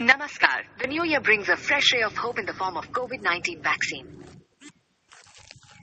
Namaskar. The new year brings a fresh ray of hope in the form of COVID-19 vaccine.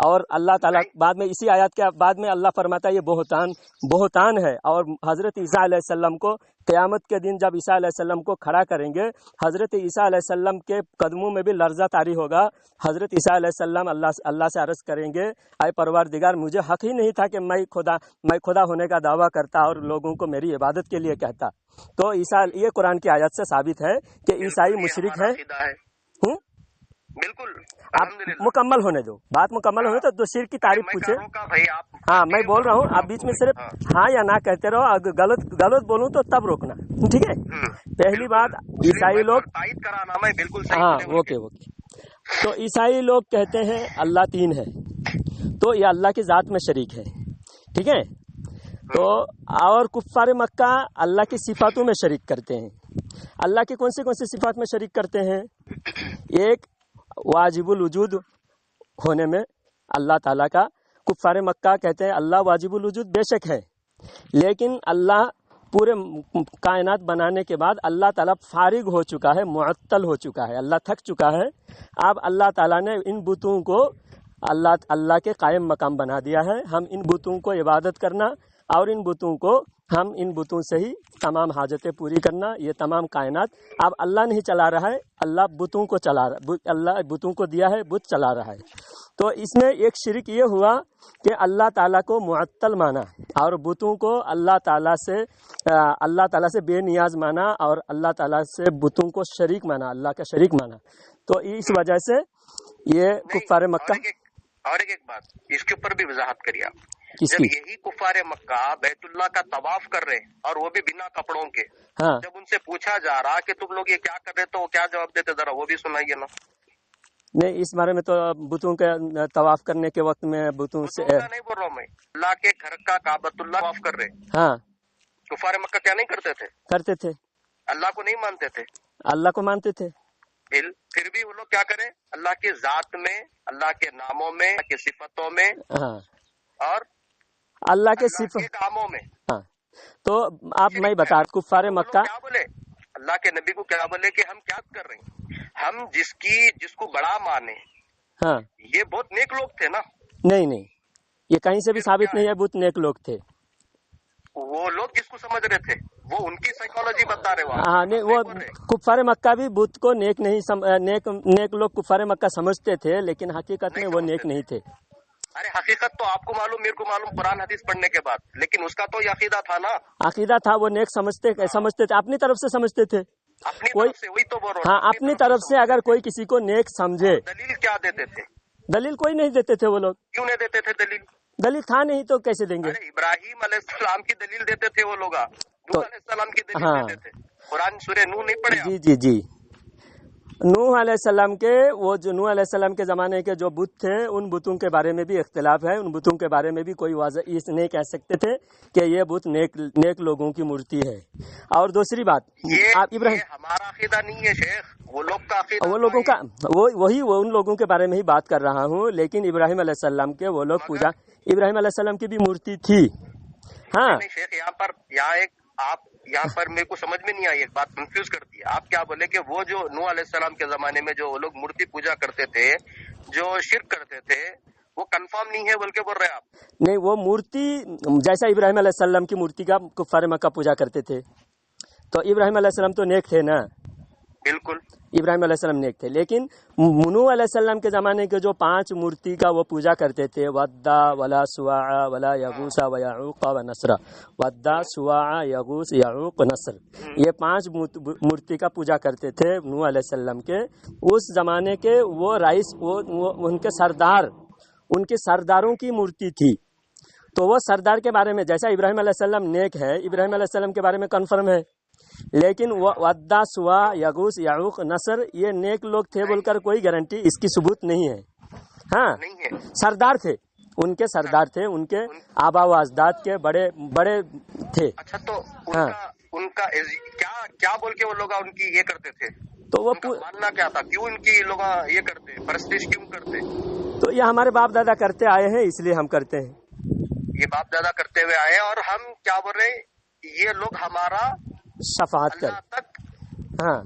اور اللہ تعالیٰ بعد میں اسی آیات کے بعد میں اللہ فرماتا ہے یہ بہتان ہے. اور حضرت عیسیٰ علیہ السلام کو قیامت کے دن جب عیسیٰ علیہ السلام کو کھڑا کریں گے، حضرت عیسیٰ علیہ السلام کے قدموں میں بھی لرزہ طاری ہوگا. حضرت عیسیٰ علیہ السلام اللہ سے عرض کریں گے اے پروردگار مجھے حق ہی نہیں تھا کہ میں خدا ہونے کا دعویٰ کرتا اور لوگوں کو میری عبادت کے لیے کہتا. تو یہ قرآن کی آیت سے ثابت ہے کہ عیسائی مشرک ہے. بالکل. آپ مکمل ہونے دو، بات مکمل ہونے تو شرک کی تعریف پوچھے. ہاں میں بول رہا ہوں، آپ بیچ میں صرف ہاں یا نہ کہتے رہو. اگر غلط بولوں تو تب روکنا، ٹھیک ہے؟ پہلی بات عیسائی لوگ، ہاں اوکے. تو عیسائی لوگ کہتے ہیں اللہ تین ہے، تو یہ اللہ کی ذات میں شریک ہے، ٹھیک ہے؟ تو اور کفار مکہ اللہ کی صفاتوں میں شریک کرتے ہیں. اللہ کی کون سی صفات میں شریک کرتے ہیں؟ ایک واجب الوجود ہونے میں اللہ تعالیٰ کا. کفار مکہ کہتے ہیں اللہ واجب الوجود بے شک ہے، لیکن اللہ پورے کائنات بنانے کے بعد اللہ تعالیٰ فارغ ہو چکا ہے، معطل ہو چکا ہے، اللہ تھک چکا ہے. اب اللہ تعالیٰ نے ان بتوں کو اللہ کے قائم مقام بنا دیا ہے. ہم ان بتوں کو عبادت کرنا اور ان بتوں سے ہی تمام حاجتیں پوری کرنا، یہ تمام کائنات اب اللہ نہیں چلا رہا ہے، اللہ بتوں کو چلا رہا، اللہ بتوں کو دیا ہے، بت چلا رہا ہے. تو اس میں ایک شرک یہ ہوا کہ اللہ تعالیٰ کو معطل مانا اور بتوں کو اللہ تعالیٰ سے بے نیاز مانا اور اللہ تعالیٰ سے بتوں کو شریک مانا، اللہ کا شریک مانا. تو اس وجہ سے یہ کفار مکہ. اور ایک بات اس کے اوپر بھی وضاحت کریے آپ. جب یہی کفار مکہ بیت اللہ کا طواف کر رہے اور وہ بھی بنا کپڑوں کے، جب ان سے پوچھا جا رہا کہ تم لوگ یہ کیا کر رہے تو وہ کیا جواب دیتے، ذرا وہ بھی سنائیے نا. نہیں اس بارے میں تو بتوں کے طواف کرنے کے وقت میں بتوں سے نہیں بول رہا ہوں میں، اللہ کے گھر کا کعبۃ اللہ طواف کر رہے. ہاں کفار مکہ کیا نہیں کرتے تھے؟ اللہ کو نہیں مانتے تھے؟ اللہ کو مانتے تھے. پھر بھی وہ لوگ کیا کریں؟ اللہ کی ذات میں، اللہ کے ناموں میں، اللہ کی صفتوں میں اور اللہ کے کاموں میں. ہاں تو آپ میں بتا کفار مکہ کیا بولے، اللہ کے نبی کو کیا بولے کہ ہم کیا کر رہے ہیں، ہم جس کو بڑا مانے. ہاں یہ بہت نیک لوگ تھے نا. نہیں یہ کہیں سے بھی ثابت نہیں ہے بہت نیک لوگ تھے. وہ لوگ جس کو سمجھ رہے تھے وہ ان کی سائیکالوجی بتا رہے. ہاں نہیں وہ کفار مکہ بھی بت کو نیک نہیں، نیک لوگ کفار مکہ سمجھتے تھے لیکن حقیقت میں وہ نیک نہیں تھے. ارے حقیقت تو آپ کو معلوم، میرے کو معلوم قرآن حدیث پڑھنے کے بعد، لیکن اس کا تو یہ عقیدہ تھا نا. عقیدہ تھا، وہ نیک سمجھتے تھے، اپنی طرف سے سمجھتے تھے. اپنی طرف سے، وہی تو بول رہا ہوں. ہاں اپنی طرف سے اگر کوئی کسی کو نیک سمجھے. دلیل کیا دیتے تھے؟ دلیل کوئی نہیں دیتے تھے وہ لوگ. کیوں نہیں دیتے تھے دلیل؟ دلیل تھا نہیں تو کیسے دیں گے؟ ابراہیم علیہ السلام کی دلیل دیتے تھے وہ لوگ، نوح علیہ السلام کی دلیل دیتے تھے. قرآن سورہ نوح نہیں پڑھے؟ جی نوح علیہ السلام کے، وہ جو نوح علیہ السلام کے زمانے کے جو بت تھے ان بتوں کے بارے میں بھی اختلاف ہے. ان بتوں کے بارے میں بھی کوئی واضح اس نہیں کہہ سکتے تھے کہ یہ بت نیک لوگوں کی مورتی ہے. اور دوسری بات آپ ابراہیم، ہمارا عقیدہ نہیں ہے شیخ، وہ لوگ کا عقیدہ، وہ لوگوں کا وہی ان لوگوں کے بارے میں ہی بات کر رہا ہوں. لیکن ابراہیم علیہ السلام کے وہ لوگ پوجا، ابراہیم علیہ السلام کی بھی مورتی تھی. ہاں شیخ یہاں پر میرے کو سمجھ میں نہیں آئی، ایک بات کنفیوز کرتی ہے. آپ کیا بولے کہ وہ جو نوح علیہ السلام کے زمانے میں جو لوگ مورتی پوجا کرتے تھے، جو شرک کرتے تھے، وہ کنفرم نہیں ہے بول کے بول رہے آپ؟ نہیں وہ مورتی جیسا ابراہیم علیہ السلام کی مورتی کا کفار مکہ پوجا کرتے تھے، تو ابراہیم علیہ السلام تو نیک تھے نا. بالکل ابراہیم علیہ السلام نیک تھے. لیکن نوح علیہ السلام کے زمانے کے جو 5 مورتی کا وہ پوجا کرتے تھے، ودا ولا سواع ولا یغوث و یعوق و نصر، ودا سواع یغوث یعوق نصر، یہ 5 مورتی کا پوجا کرتے تھے نوح علیہ السلام کے. اس زمانے کے وہ رئیس، وہ ان کے سردار، ان کے سرداروں کی مورتی تھی. تو وہ سردار کے بارے میں جیسا ابراہیم علیہ السلام نیک ہے، ابراہیم علیہ السلام کے بارے میں کنفرم ہے. لیکن ودا سوا یغوث یعوق نصر یہ نیک لوگ تھے بول کر کوئی گارنٹی اس کی ثبوت نہیں ہے. ہاں سردار تھے، ان کے سردار تھے، ان کے آبا و اجداد کے بڑے تھے. اچھا تو ان کا کیا بول کے وہ لوگ ان کی یہ کرتے تھے؟ تو وہ ماننا کیا تھا؟ کیوں ان کی لوگ یہ کرتے، پرستش کیوں کرتے؟ تو یہ ہمارے باپ دادا کرتے آئے ہیں اس لیے ہم کرتے ہیں. یہ باپ دادا کرتے ہوئے آئے اور ہم کیا بول رہے ہیں، یہ لوگ ہمارا شفاعت کر، ہاں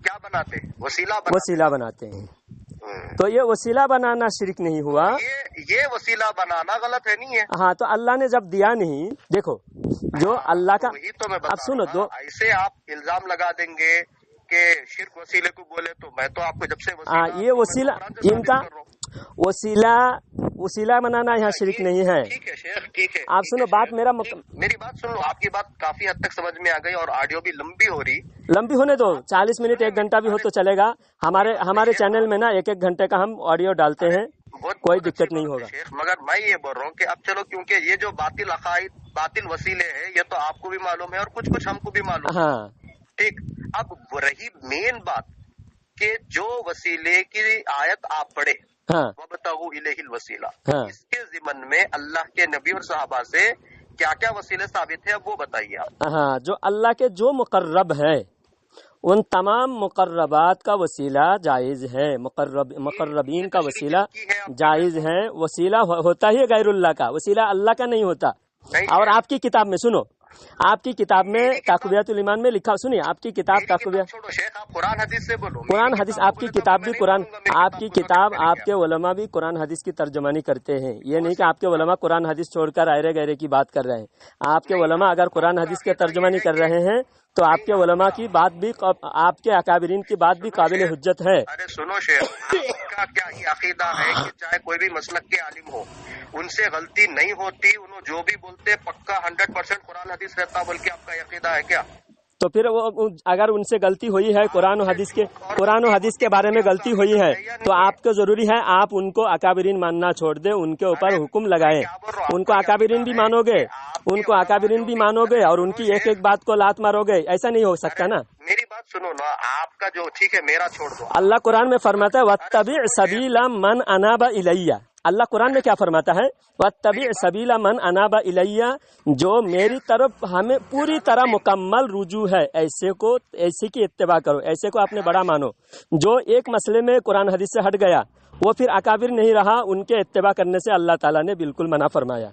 کیا بناتے، وسیلہ بناتے ہیں. تو یہ وسیلہ بنانا شرک نہیں ہوا؟ یہ وسیلہ بنانا غلط ہے نہیں ہے؟ ہاں تو اللہ نے جب دیا نہیں، دیکھو جو اللہ کا، وہی تو میں بتا اب سنو رہا ہوں، ایسے آپ الزام لگا دیں گے کہ شرک وسیلے کو بولے تو میں تو آپ کو جب سے یہ وسیلہ ان کا وسیلہ بنانا یہاں شرک نہیں ہے۔ ٹھیک ہے شیخ، ٹھیک ہے، آپ سنو بات، میری بات سن لو، آپ کی بات کافی حد تک سمجھ میں آ گئی اور آڈیو بھی لمبی ہو رہی، لمبی ہونے دو، 40 منٹ 1 گھنٹہ بھی ہو تو چلے گا۔ ہمارے چینل میں نا 1 گھنٹے کا ہم آڈیو ڈالتے ہیں، کوئی دقت نہیں ہوگا۔ مگر میں یہ بول رہا ہوں کہ اب چلو، کیونکہ یہ جو باطل عقائد، باطل وسیلے ہیں، یہ تو آپ کو بھی معلوم ہے اور کچھ ہم کو بھی معلوم ہے۔ ہاں ٹھیک، اب رہی مین بات کہ جو وسیلے کی آیت آپ پڑھے، وَابْتَغُوا إِلَيْهِ الْوَسِيلَةَ، اس کے ضمن میں اللہ کے نبی اور صحابہ سے کیا کیا وسیلے ثابت ہے، اب وہ بتائیے آپ۔ ہاں، جو اللہ کے جو مقرب ہے ان تمام مقربات کا وسیلہ جائز ہے، مقربین کا وسیلہ جائز ہے۔ وسیلہ ہوتا ہی غیر اللہ کا، وسیلہ اللہ کا نہیں ہوتا۔ اور آپ کی کتاب میں سنو، آپ کی کتاب میں تقویۃ الایمان میں لکھا، سنیے آپ کی کتاب قرآن حدیث سے بولو، قرآن حدیث، آپ کی کتاب بھی قرآن، آپ کی کتاب، آپ کے علماء بھی قرآن حدیث کی ترجمانی کرتے ہیں۔ یہ نہیں کہ آپ کے علماء قرآن حدیث چھوڑ کر ایرے گیرے کی بات کر رہے ہیں۔ آپ کے علماء اگر قرآن حدیث کی ترجمانی کر رہے ہیں تو آپ کے علماء کی بات بھی، آپ کے اکابرین کی بات بھی قابل حجت ہے۔ ارے سنو شیخ، آپ کا کیا یہ عقیدہ ہے کہ چاہے کوئی بھی مسلک کے عالم ہو، ان سے غلطی نہیں ہوتی، انہوں جو بھی بولتے پکا 100% قرآن حدیث رہتا، بلکہ آپ کا یہ عقیدہ ہے کیا؟ تو پھر وہ اگر ان سے غلطی ہوئی ہے، قرآن و حدیث کے بارے میں غلطی ہوئی ہے، تو آپ کو ضروری ہے آپ ان کو اکابرین ماننا چھوڑ دیں، ان کے اوپر حکم لگائیں۔ ان کو اکابرین بھی مانو گے، اور ان کی ایک ایک بات کو لات مارو گے، ایسا نہیں ہو سکتا نا۔ میری بات سنو نا، آپ کا جو ٹھیک ہے میرا چھوڑ دو۔ اللہ قرآن میں فرماتا ہے وَاتَّبِعْ سَبِيلَ مَنْ أَنَابَ إِلَيَّ۔ اللہ قرآن میں کیا فرماتا ہے؟ وَاتَّبِعْ سَبِيلَ مَنْ أَنَابَ إِلَيَّ، جو میری طرف ہمیں پوری طرح مکمل رجوع ہے، ایسے کی اتباع کرو، ایسے کو اپنے بڑا مانو۔ جو ایک مسئلے میں قرآن حدیث سے ہٹ گیا وہ پھر اکابر نہیں رہا، ان کے اتباع کرنے سے اللہ تعالیٰ نے بالکل منع فرمایا۔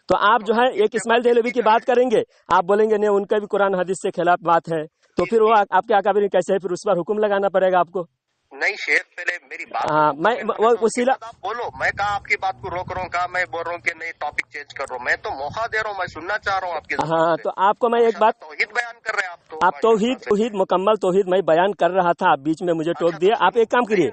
تو آپ جو ہے ایک اسماعیل دہلوی کی بات کریں گے، آپ بولیں گے نہیں ان کا بھی قرآن حدیث سے خلاف بات ہے، تو پھر وہ آپ کے اکابر کیسے ہے؟ پھر اس پر حکم لگانا پڑے گا آپ کو۔ نہیں شیخ، پہلے میری بات، میں وسیلہ بولو، میں کہا آپ کی بات کو روک رہا ہوں، کہا میں بول رہا ہوں کہ نہیں ٹاپک چینج کر رہا ہوں، میں تو موقع دے رہا ہوں، میں سننا چاہ رہا ہوں آپ کی۔ ہاں، تو آپ کو میں ایک بات، توحید بیان کر رہے ہیں آپ توحید مکمل توحید میں بیان کر رہا تھا، آپ بیچ میں مجھے ٹوک دیا۔ آپ ایک کام کریے،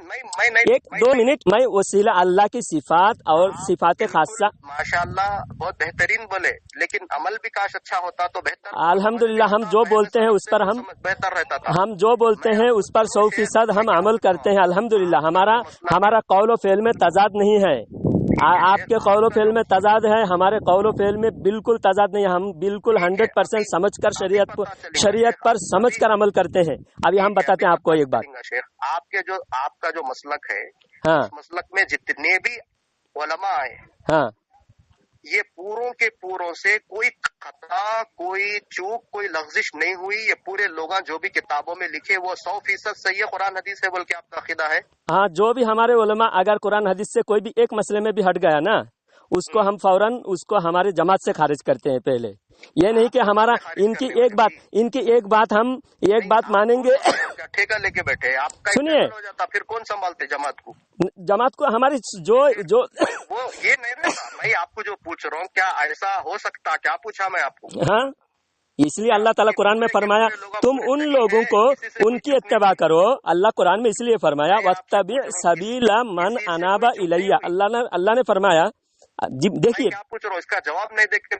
1-2 منٹ میں وسیلہ اللہ کی صفات اور صفات خاصہ، ماشاءاللہ بہت بہترین بولے، لیکن عمل بھی کاش اچھا ہوتا تو بہتر۔ الحمدللہ ہم جو بولتے ہیں اس پر بہتر رہتا تھا، ہم جو بولتے ہیں اس پر 100% ہم عمل کرتے ہیں الحمدللہ۔ ہمارا قول و فعل میں تضاد نہیں ہے، آپ کے قول و فعل میں تضاد ہے، ہمارے قول و فعل میں بالکل تضاد نہیں ہے، ہم بالکل 100% سمجھ کر شریعت پر سمجھ کر عمل کرتے ہیں۔ ابھی ہم بتاتے ہیں آپ کو ایک بات، آپ کا جو مسلک ہے، ہاں، اس مسلک میں جتنے بھی علماء ہیں، ہاں، یہ پوروں کے پوروں سے کوئی خطا، کوئی چوک، کوئی لغزش نہیں ہوئی، یہ پورے لوگ جو بھی کتابوں میں لکھے وہ 100% صحیح قرآن حدیث ہے، بول کے آپ کا عقیدہ ہے؟ ہاں، جو بھی ہمارے علماء اگر قرآن حدیث سے کوئی بھی ایک مسئلے میں بھی ہٹ گیا نا، اس کو ہم فوراً اس کو ہماری جماعت سے خارج کرتے ہیں۔ پہلے یہ نہیں کہ ہمارا ان کی ایک بات ہم ایک بات مانیں گے، ٹھیکہ لے کے بیٹھے آپ کا، سنیے، ہو جاتا پھر کون سنبھالتے جماعت کو ہماری جو وہ یہ نہیں رہتا۔ میں آپ کو جو پوچھ رہا ہوں، کیا ایسا ہو سکتا؟ کیا پوچھا میں آپ کو؟ ہاں، اس لیے اللہ تعالیٰ قرآن میں فرمایا تم ان لوگوں کو ان کی اتباع کرو۔ اللہ قرآن میں اس لیے فرمایا وَاتَّبِعْ سَبِيلَ مَنْ أَنَابَ إِلَيَّ۔ اللہ نے فرمایا، دیکھیے کیا پوچھ رہا ہوں، اس کا جواب نہیں دیکھ کے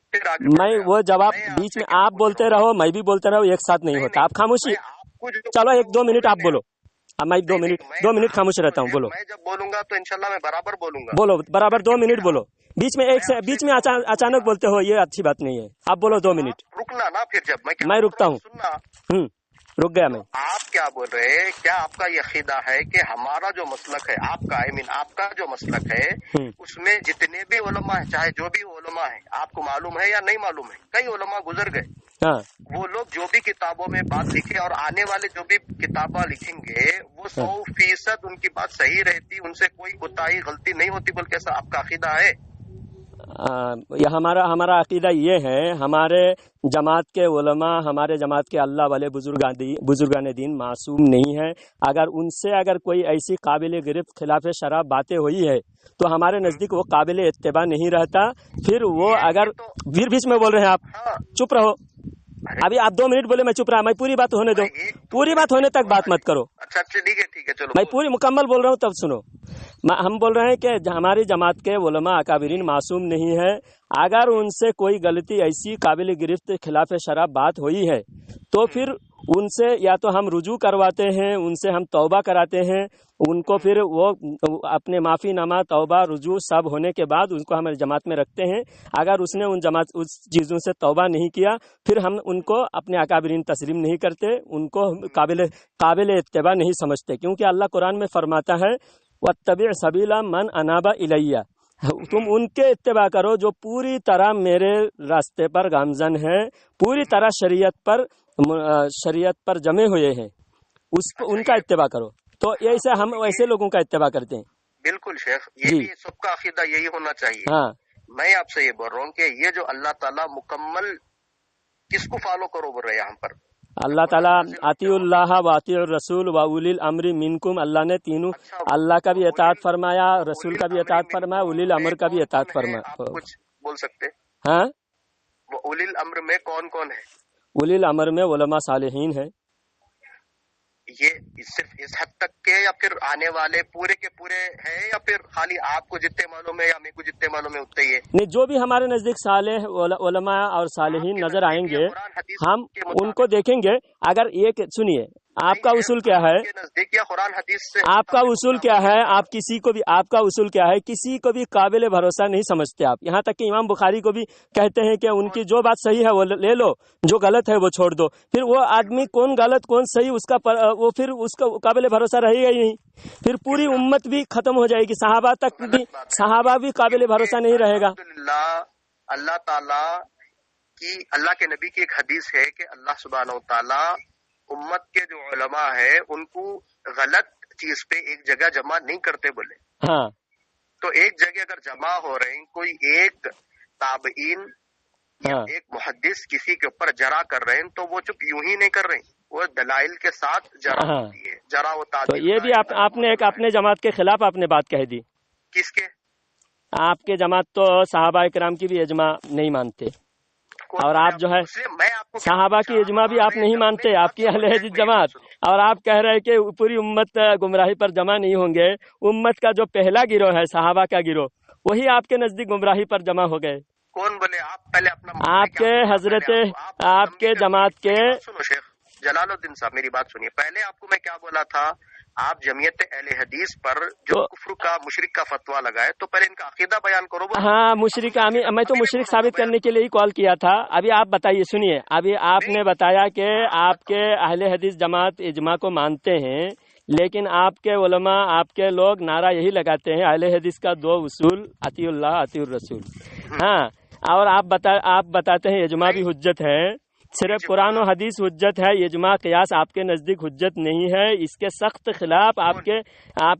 میں وہ جواب بیچ میں آپ بولتے رہو میں بھی بولتے رہو، ایک ساتھ نہیں ہوتا۔ آپ خاموشی، چلو 1-2 منٹ آپ بولو، میں 2 منٹ خاموش رہتا ہوں، بولو۔ میں جب بولوں گا تو انشاءاللہ میں برابر بولوں گا، بولو برابر 2 منٹ بولو، بیچ میں اچانک بولتے ہو، یہ اچھی بات نہیں ہے۔ آپ بولو 2 منٹ، رکنا نا پھر، جب میں رکتا ہوں، رک گیا میں۔ آپ کیا بول رہے ہیں؟ کیا آپ کا یہ عقیدہ ہے کہ ہمارا جو مسلک ہے، آپ کا جو مسلک ہے، اس میں جتنے بھی علماء ہیں، چاہے جو بھی علماء ہیں، آپ کو معلوم ہے یا نہیں معلوم ہے، کئی علماء گزر گئے، وہ لوگ جو بھی کتابوں میں بات لکھے اور آنے والے جو بھی کتابیں لکھیں گے وہ 100% ان کی بات صحیح رہتی، ان سے کوئی کوتاہی غلطی نہیں ہوتی، بلکہ ایسا آپ کا عقیدہ ہے؟ ہمارا عقیدہ یہ ہے، ہمارے جماعت کے علماء، ہمارے جماعت کے اللہ والے بزرگان دین معصوم نہیں ہے. اگر کوئی ایسی قابل گرفت خلاف شرع باتیں ہوئی ہے تو ہمارے نزدیک وہ قابل اتباع نہیں رہتا. پھر وہ اگر بیچ میں بول رہے ہیں آپ چپ رہو. ابھی آپ 2 منٹ بولے، میں چپ رہا. میں پوری بات ہونے دو، پوری بات ہونے تک بات مت کرو. اچھا ٹھیک ہے چلو میں پوری مکمل بول رہا ہوں، تب سنو. ہم بول رہے ہیں کہ ہماری جماعت کے علماء اکابرین معصوم نہیں ہے. اگر ان سے کوئی غلطی ایسی قابل گرفت خلاف شرع بات ہوئی ہے تو پھر ان سے یا تو ہم رجوع کرواتے ہیں، ان سے ہم توبہ کراتے ہیں. ان کو پھر وہ اپنے معافی نامہ، توبہ، رجوع سب ہونے کے بعد ان کو ہماری جماعت میں رکھتے ہیں. اگر اس نے اس چیزوں سے توبہ نہیں کیا، پھر ہم ان کو اپنے اکابرین تسلیم نہیں کرتے، ان کو قابل اتباع نہیں سمجھتے. کیونکہ اللہ قرآن میں فرماتا ہے وَاتَّبِعْ سَبِيلَ مَنْ أَنَابَ إِلَيَّ، تم ان کے اتباع کرو جو پوری طرح میرے راستے پر گامزن ہیں، پوری طرح شریعت پر جمے ہوئے ہیں، ان کا اتباع کرو. تو ایسے ہم ایسے لوگوں کا اتباع کرتے ہیں. بالکل شیخ، یہ بھی سب کا عقیدہ یہی ہونا چاہیے. ہاں، میں آپ سے یہ بول رہا ہوں کہ یہ جو اللہ تعالیٰ مکمل کس کو فالو کرو بول رہے ہیں یہاں پر؟ اللہ تعالیٰ اطیعوا اللہ و اطیعوا الرسول و اولی الامر منکم، اللہ نے تینوں، اللہ کا بھی اطاعت فرمایا، رسول کا بھی اطاعت فرمایا، اولی الامر کا بھی اطاعت فرمایا. آپ کچھ بول سکتے؟ ہاں، وہ اولی الامر میں کون کون ہے؟ اولی الامر میں علماء صالحین ہیں. یہ صرف اس حد تک کے یا پھر آنے والے پورے کے پورے ہیں، یا پھر خالی آپ کو جتنے معلوم ہے یا میرے کو جتنے معلوم ہے اتنے ہی ہے؟ نہیں، جو بھی ہمارے نزدیک صالح علماء اور صالحین نظر آئیں گے ہم ان کو دیکھیں گے. اگر ایک سنیے، آپ کا اصول کیا ہے؟ نزدیک یا قرآن حدیث سے آپ کا اصول کیا ہے؟ آپ کا اصول کیا ہے؟ کسی کو بھی قابل بھروسہ نہیں سمجھتے آپ. یہاں تک کہ امام بخاری کو بھی کہتے ہیں کہ ان کی جو بات صحیح ہے وہ لے لو، جو غلط ہے وہ چھوڑ دو. پھر وہ آدمی کون غلط کون صحیح وہ پھر اس کا قابل بھروسہ رہے گا ہی نہیں. پھر پوری امت بھی ختم ہو جائے گی، صحابہ بھی قابل بھروسہ نہیں رہے گا. اللہ تعالیٰ کی، اللہ کے نبی کی ایک حدیث ہے کہ اللہ سبحانہ و تعالیٰ امت کے جو علماء ہیں ان کو غلط چیز پہ ایک جگہ جمع نہیں کرتے بولے. ہاں، تو ایک جگہ اگر جمع ہو رہے ہیں، کوئی ایک تابعین یا ایک محدث کسی کے اوپر جرا کر رہے ہیں، تو وہ چپ یوں ہی نہیں کر رہے ہیں، وہ دلائل کے ساتھ جرا ہوتی ہے. جرا ہوتا تو یہ بھی آپ نے ایک اپنے جماعت کے خلاف آپ نے بات کہہ دی. کس کے؟ آپ کے جماعت تو صحابہ کرام کی بھی اجماع نہیں مانتے، اور آپ جو ہے صحابہ کی اجماع بھی آپ نہیں مانتے، آپ کی اہل حدیث جماعت. اور آپ کہہ رہے ہیں کہ پوری امت گمراہی پر جمع نہیں ہوں گے. امت کا جو پہلا گروہ ہے صحابہ کا گروہ، وہی آپ کے نزدیک گمراہی پر جمع ہو گئے. کون بولے؟ آپ پہلے اپنا آپ کے حضرت، آپ کے جماعت کے. سنو شیخ جلال الدین صاحب، میری بات سنیے. پہلے آپ کو میں کیا بولا تھا؟ آپ جمعیت اہل حدیث پر جو کفر کا مشرک کا فتویٰ لگائے، تو پہلے ان کا عقیدہ بیان کرو. ہاں، مشرک، میں تو مشرک ثابت کرنے کے لیے ہی کال کیا تھا. ابھی آپ بتائیے، سنیے. ابھی آپ نے بتایا کہ آپ کے اہل حدیث جماعت اجماع کو مانتے ہیں، لیکن آپ کے علماء، آپ کے لوگ نعرہ یہی لگاتے ہیں اہل حدیث کا 2 اصول، اطیع اللہ اطیع الرسول. ہاں، اور آپ بتاتے ہیں اجماع بھی حجت ہے. صرف قرآن و حدیث حجت ہے، اجماع قیاس آپ کے نزدیک حجت نہیں ہے. اس کے سخت خلاف آپ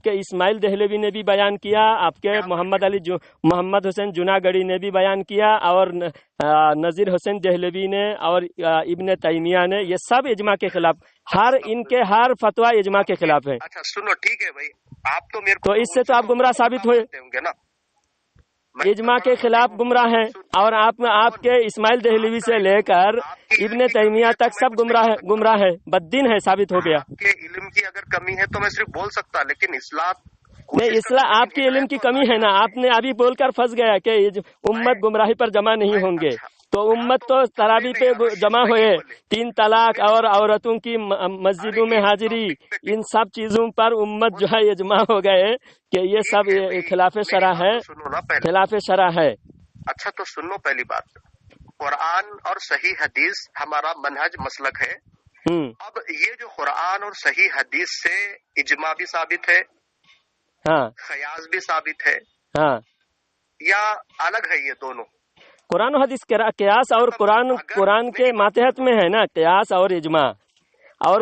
کے اسماعیل دہلوی نے بھی بیان کیا، آپ کے محمد حسین جناگڑھی نے بھی بیان کیا، اور نذیر حسین دہلوی نے اور ابن تیمیہ نے، یہ سب اجماع کے خلاف، ان کے ہر فتویٰ اجماع کے خلاف ہے. اچھا سنو، ٹھیک ہے بھائی، آپ تو میرے کو تو اس سے تو آپ گمراہ ثابت ہوئے، ہوں گے نا. اجماع کے خلاف گمراہ ہیں. اور آپ کے اسماعیل دہلوی سے لے کر ابن تیمیہ تک سب گمراہ ہے، بددین ہے، ثابت ہو گیا. آپ کے علم کی اگر کمی ہے تو میں صرف بول سکتا، لیکن نہیں، اصلاح آپ کی علم کی کمی ہے نا. آپ نے ابھی بول کر پھنس گیا کہ امت گمراہی پر جمع نہیں ہوں گے. تو امت تو تراویح پہ جمع ہوئے، 3 طلاق اور عورتوں کی مسجدوں میں حاضری، ان سب چیزوں پر امت جو ہے اجماع ہو گئے کہ یہ سب خلاف شرع ہے، خلاف شرع ہے. اچھا تو سنو، پہلی بات، قرآن اور صحیح حدیث ہمارا منہج مسلک ہے. اب یہ جو قرآن اور صحیح حدیث سے اجماع بھی ثابت ہے، ہاں، قیاس بھی ثابت ہے، ہاں، یا الگ ہے یہ دونوں؟ قرآن و حدیث قیاس اور قرآن کے ماتحت میں ہے نا، قیاس اور اجماع. اور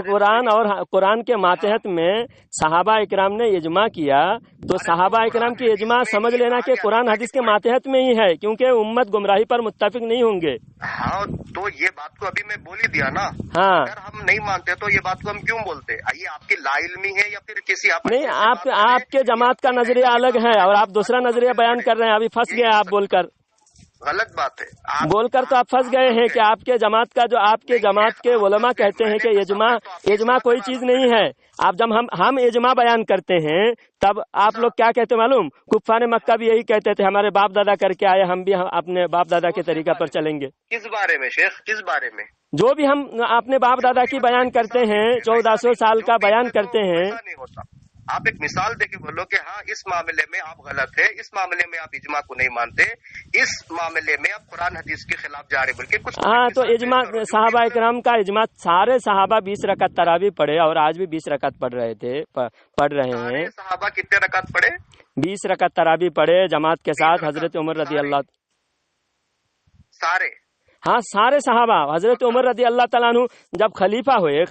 قرآن کے ماتحت میں صحابہ اکرام نے اجماع کیا، تو صحابہ اکرام کی اجماع سمجھ لینا کہ قرآن حدیث کے ماتحت میں ہی ہے، کیونکہ امت گمراہی پر متفق نہیں ہوں گے۔ ہاں تو یہ بات کو ابھی میں بول ہی دیا نا، ہاں اگر ہم نہیں مانتے تو یہ بات کو ہم کیوں بولتے؟ یہ آپ کی لا علمی ہے یا پھر کسی نہیں، آپ کے جماعت کا نظریہ الگ ہے اور آپ دوسرا نظریہ بیان کر رہے ہیں، ابھی پھنس گئے آپ بول کر، غلط بات ہے بول کر تو آپ پھنس گئے ہیں کہ آپ کے جماعت کا جو آپ کے جماعت کے علماء کہتے ہیں کہ اجماع کوئی چیز نہیں ہے۔ آپ جب ہم اجماع بیان کرتے ہیں تب آپ لوگ کیا کہتے معلوم؟ کفار مکہ بھی یہی کہتے تھے، ہمارے باپ دادا کر کے آئے، ہم بھی اپنے باپ دادا کے طریقہ پر چلیں گے۔ کس بارے میں شیخ، کس بارے میں؟ جو بھی ہم اپنے باپ دادا کی بیان کرتے ہیں، 1400 سال کا بیان کرتے ہیں۔ آپ ایک مثال دے کے بولو کہ ہاں اس معاملے میں آپ غلط ہے، اس معاملے میں آپ اجماع کو نہیں مانتے، اس معاملے میں آپ قرآن حدیث کے خلاف جا رہے، بلکہ کچھ ہاں تو اجماع صحابہ اکرام کا اجماع، سارے صحابہ 20 رکعت تراویح پڑھے اور آج بھی 20 رکعت پڑھ رہے ہیں۔ صحابہ کتنے رکعت پڑھے؟ 20 رکعت تراویح پڑھے جماعت کے ساتھ، حضرت عمر رضی اللہ، سارے، ہاں سارے صحابہ۔ حضرت عمر رضی اللہ تعالیٰ عنہ جب خلیفہ ہوئے،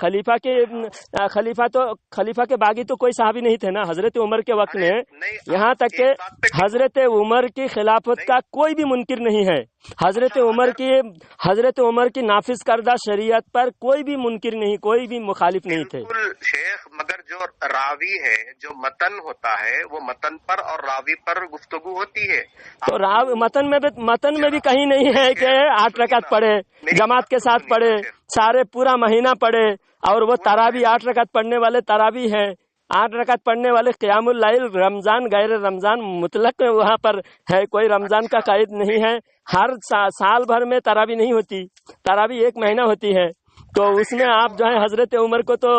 خلیفہ کے باغی تو کوئی صحابی نہیں تھے نا حضرت عمر کے وقت میں، یہاں تک کہ حضرت عمر کی خلافت کا کوئی بھی منکر نہیں ہے، حضرت عمر کی نافذ کردہ شریعت پر کوئی بھی منکر نہیں، کوئی بھی مخالف نہیں تھے۔ شیخ مگر جو راوی ہے، جو متن ہوتا ہے، وہ متن پر اور راوی پر گفتگو ہوتی ہے، تو متن میں بھی کہیں نہیں ہے کہ 8 رکعت پڑھے، جماعت کے ساتھ پڑھے، سارے پورا مہینہ پڑھے، اور وہ تراویح 8 رکعت پڑھنے والے تراویح ہیں، 8 رکعت پڑھنے والے قیام اللیل، رمضان غیر رمضان مطلق وہاں پر ہے، کوئی رمضان کا قید نہیں ہے، ہر سال بھر میں تراویح نہیں ہوتی، تراویح 1 مہینہ ہوتی ہے، تو اس میں آپ جو ہے حضرت عمر کو تو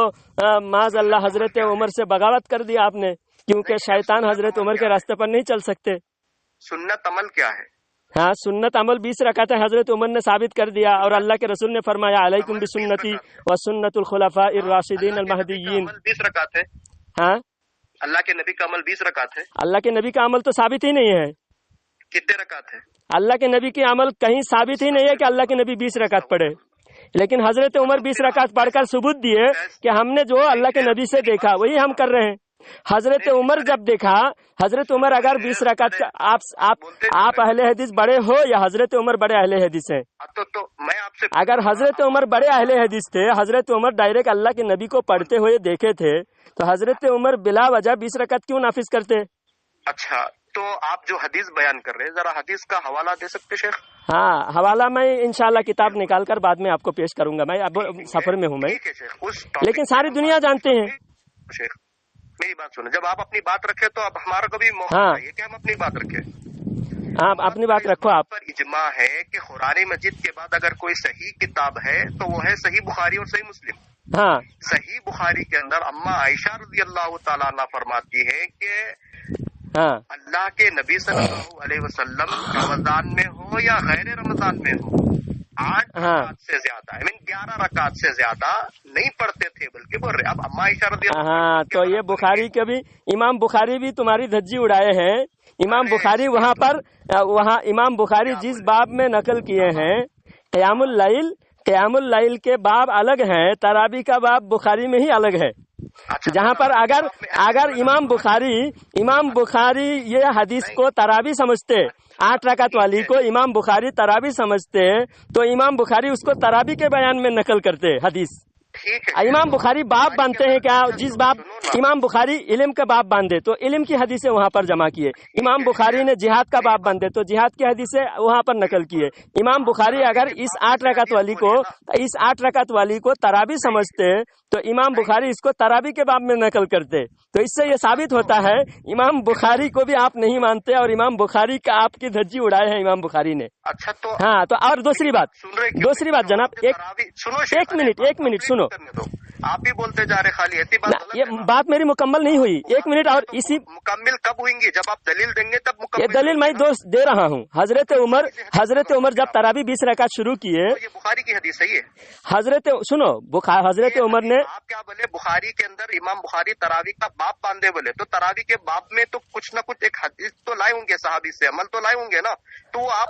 معاذ اللہ حضرت عمر سے بغاوت کر دیا آپ نے، کیونکہ شیطان حضرت عمر کے راستے پر نہیں چل سکتے۔ سنت عمل کیا ہے؟ ہاں سنت عمل 20 رکعت ہے، حضرت عمر نے ثابت کر دیا، اور اللہ کے رسول نے فرمایا علیکم بسنتی و سنت الخلفاء الراشدین المہدیین۔ 20 رکعت ہے؟ ہاں اللہ کے نبی کا عمل 20 رکعت ہے؟ اللہ کے نبی کا عمل تو ثابت ہی نہیں ہے۔ کتنے رکعت ہے؟ اللہ کے نبی کی عمل کہیں ثابت ہی نہیں ہے کہ اللہ کے نبی 20 رکعت پڑھے، لیکن حضرت عمر 20 رکعت پڑھ کر ثبوت دیے کہ ہم نے جو اللہ کے نبی سے دیکھا وہی ہم کر رہے ہیں۔ حضرت عمر جب دیکھا، حضرت عمر اگر 20 رکعت کا آپ اہل حدیث بڑے ہو یا حضرت عمر بڑے اہل حدیث ہیں؟ تو میں آپ سے، اگر حضرت عمر بڑے اہل حدیث تھے، حضرت عمر ڈائریکٹ اللہ کے نبی کو پڑھتے ہوئے دیکھے تھے، تو حضرت عمر بلا وجہ 20 رکعت کیوں نافذ کرتے؟ اچھا تو آپ جو حدیث بیان کر رہے ہیں، ذرا حدیث کا حوالہ دے سکتے شیخ؟ ہاں حوالہ میں انشاءاللہ کتاب نکال کر بعد میں آپ کو پیش کروں گا، میں اب سفر میں ہوں میں، لیکن ساری دنیا جانتے ہیں۔ شیخ میری بات سنیں، جب آپ اپنی بات رکھے تو اب ہمارا کو بھی موقع چاہیے کہ ہم اپنی بات رکھیں۔ آپ اپنی بات رکھو۔ آپ پر اجماع ہے کہ قرآن مجید کے بعد اگر کوئی صحیح کتاب ہے تو وہ ہے صحیح بخاری اور صحیح مسلم۔ ہاں صحیح بخاری کے اندر اما عائشہ رضی اللہ تعالیٰ عنہ فرماتی ہے کہ اللہ کے نبی صلی اللہ علیہ وسلم رمضان میں ہو یا غیر رمضان میں ہو 8 رکعت سے زیادہ 11 رکعت سے زیادہ نہیں پڑھتے تھے، بلکہ بول رہے اب اما عائشہ رضی اللہ عنہ، تو یہ بخاری کے بھی امام بخاری بھی تمہاری دھجی اڑائے ہیں۔ امام بخاری وہاں امام بخاری جس باب میں نقل کیے ہیں قیام اللیل کے باب الگ ہیں، تراویح کا باب بخاری میں ہی الگ ہے، جہاں پر اگر امام بخاری یہ حدیث کو تراویح سمجھتے، 8 رکعت والی کو امام بخاری تراویح سمجھتے، تو امام بخاری اس کو تراویح کے بیان میں نقل کرتے حدیث۔ امام بخاری باب باندھتے ہیں کیا؟ جس باب امام بخاری علم کا باب باندھے تو علم کی حدیثیں وہاں پر جمع کیے، امام بخاری نے جہاد کا باب باندھے تو جہاد کی حدیثیں وہاں پر نقل کیے۔ امام بخاری اگر اس 8 رکعت والی کو تراویح سمجھتے تو امام بخاری اس کو تراویح کے باب میں نقل کرتے، تو اس سے یہ ثابت ہوتا ہے امام بخاری کو بھی آپ نہیں مانتے، اور امام بخاری کا آپ کی دھجی اڑائے ہیں امام بخاری نے۔ اچھا تو ہاں تو اور دوسری بات جناب، ایک منٹ سنو، آپ بھی بولتے جا رہے خالی ایسی بات، یہ بات میری مکمل نہیں ہوئی، 1 منٹ اور اسی مکمل کب ہوئیں گی؟ جب آپ دلیل دیں گے تب مکمل۔ یہ دلیل میں دے رہا ہوں۔ حضرت عمر جب تراویح 20 رکعت شروع کیے، یہ بخاری کی حدیث صحیح ہے؟ حضرت عمر نے، آپ کیا بولے بخاری کے اندر امام بخاری تراویح کا باب باندھے بولے، تو تراویح کے باب میں تو کچھ نہ کچھ ایک حدیث تو لائے ہوں گے، صحابی سے عمل تو لائے ہوں گے نا، تو آپ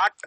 8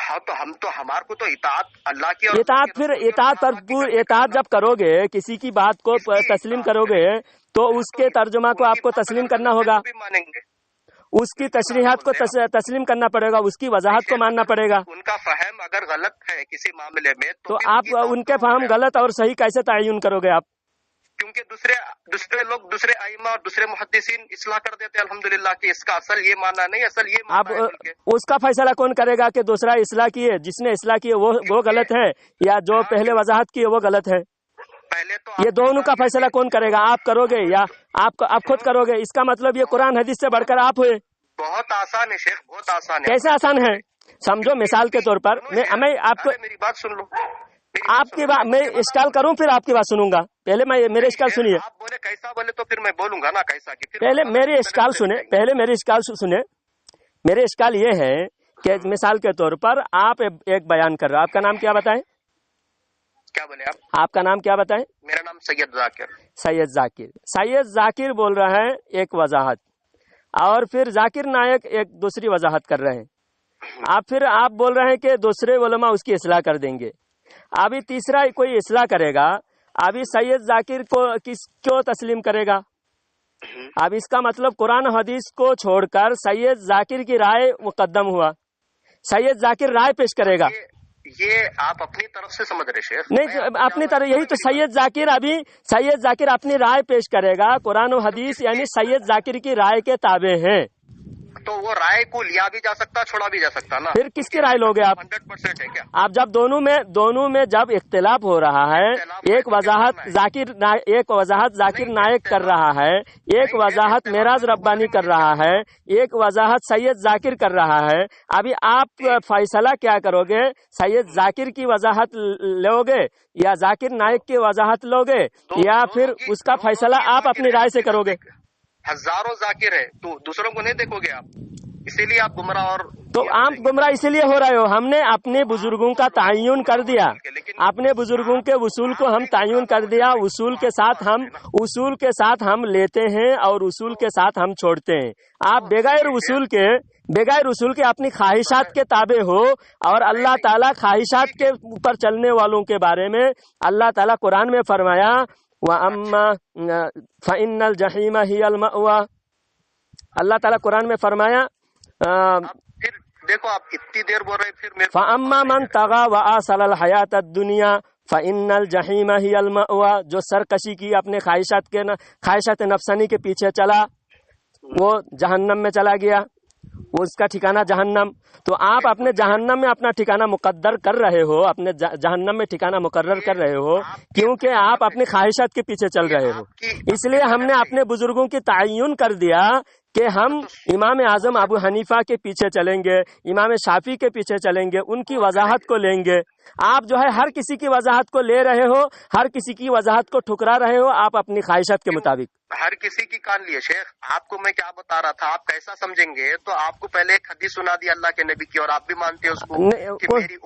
ہاں تو ہمارے کو تو اطاعت اللہ کی، اطاعت پھر اطاعت جب کرو گے، کسی کی بات کو تسلیم کرو گے تو اس کے ترجمہ کو آپ کو تسلیم کرنا ہوگا، مانیں گے، اس کی تشریحات کو تسلیم کرنا پڑے گا، اس کی وضاحت کو ماننا پڑے گا. ان کا فہم اگر غلط ہے کسی معاملے میں تو آپ ان کے فہم غلط اور صحیح کیسے تعین کرو گے آپ؟ کیونکہ دوسرے لوگ، دوسرے ائمہ اور دوسرے محدثین اصلاح کر دیتے ہیں الحمدللہ کہ اس کا اصل یہ ماننا نہیں، اصل یہ آپ ماننا ہے. اس کا فیصلہ کون کرے گا کہ دوسرا اصلاح کیے، جس نے اصلاح کیے وہ غلط ہے یا جو پہلے وضاحت کی وہ غلط ہے؟ پہلے تو یہ دونوں کا فیصلہ کون کرے گا؟ آپ کرو گے یا آپ خود کرو گے؟ اس کا مطلب یہ قرآن حدیث سے بڑھ کر آپ ہوئے. بہت آسان ہے شیخ، بہت آسان ہے. کیسے آسان ہے؟ سمجھو مثال کے طور پر میں آپ کو، میری بات سن لو، آپ کی بات میں اشکال کروں پھر آپ کی بات سنوں گا. پہلے میرے اشکال سنیے. آپ بولے کیسا بولے تو پھر میں بولوں گا نا کیسا کہ پہلے میرے اشکال سنیں، میرے اشکال یہ ہے کہ مثال کے طور پر آپ ایک بیان کر رہے ہیں. آپ کا نام کیا بتائیں؟ کیا بولے آپ کا نام کیا بتائیں؟ میرا نام سید ذاکر. سید ذاکر بول رہا ہے ایک وضاحت، اور پھر ذاکر نائک ایک دوسری وضاحت کر رہے ہیں. آپ بول رہے ہیں کہ دوسرے علماء اس کی اصلاح کر دیں گے. ابھی تیسرا کوئی اصلاح کرے گا، ابھی سید ذاکر کو کیوں تسلیم کرے گا؟ اب اس کا مطلب قرآن حدیث کو چھوڑ کر سید ذاکر کی رائے مقدم ہوا، سید ذاکر رائے پیش کرے گا. یہ آپ اپنی طرف سے سمجھ رہے شیخ. نہیں، اپنی طرف یہی تو سید ذاکر اپنی رائے پیش کرے گا. قرآن و حدیث یعنی سید ذاکر کی رائے کے تابع ہیں. تو وہ رائے کو لیا بھی جا سکتا، چھوڑا بھی جا سکتا نا. پھر کس کی رائے لوگے آپ؟ 100% ہے کیا؟ آپ جب دونوں میں جب اختلاف ہو رہا ہے، ایک وضاحت ذاکر نائک کر رہا ہے، ایک وضاحت معراج ربانی کر رہا ہے، ایک وضاحت سید ذاکر کر رہا ہے. ابھی آپ فیصلہ کیا کرو گے؟ سید ذاکر کی وضاحت لو گے یا ذاکر نائک کی وضاحت لو گے، یا پھر اس کا فیصلہ آپ اپنی رائے سے کرو گے؟ ہزاروں ذاکر ہے تو دوسروں کو نہیں دیکھو گے آپ، اسی لیے آپ گمراہ. اور تو آپ گمراہ اسی لیے ہو رہے ہو. ہم نے اپنے بزرگوں کا تعین کر دیا، اپنے بزرگوں کے اصول کو ہم تعین کر دیا. اصول کے ساتھ ہم لیتے ہیں اور اصول کے ساتھ ہم چھوڑتے ہیں. آپ بغیر اصول کے اپنی خواہشات کے تابع ہو، اور اللہ تعالیٰ خواہشات کے اوپر چلنے والوں کے بارے میں اللہ تعالیٰ قرآن میں فرمایا وَأَمَّا فَإِنَّ الْجَحِيمَ هِيَ الْمَأْوَى. اللہ تعالیٰ قرآن میں فرمایا پھر دیکھو آپ اتنی دیر بول رہے پھر فَأَمَّا مَنْ طَغَى وَآثَرَ الْحَيَاةَ الدُّنْيَا فَإِنَّ الْجَحِيمَ هِيَ الْمَأْوَى. جو سرکشی کی اپنے خواہشات نفسانی کے پیچھے چلا، وہ جہنم میں چلا گیا، وہ اس کا ٹھکانہ جہنم. تو آپ اپنے جہنم میں اپنا ٹھکانہ مقرر کر رہے ہو، اپنے جہنم میں ٹھکانہ مقرر کر رہے ہو، کیونکہ آپ اپنی خواہشات کے پیچھے چل رہے ہو. اس لیے ہم نے اپنے بزرگوں کی تعین کر دیا کہ ہم امام اعظم ابو حنیفہ کے پیچھے چلیں گے، امام شافعی کے پیچھے چلیں گے، ان کی وضاحت کو لیں گے. آپ جو ہے ہر کسی کی وضاحت کو لے رہے ہو، ہر کسی کی وضاحت کو ٹھکرا رہے ہو، آپ اپنی خواہشات کے مطابق. ہر کسی کی کان لیے شیخ. آپ کو میں کیا بتا رہا تھا، آپ کیسا سمجھیں گے؟ تو آپ کو پہلے ایک حدیث سنا دی اللہ کے نبی کی، اور آپ بھی مانتے ہیں اس کو کہ میری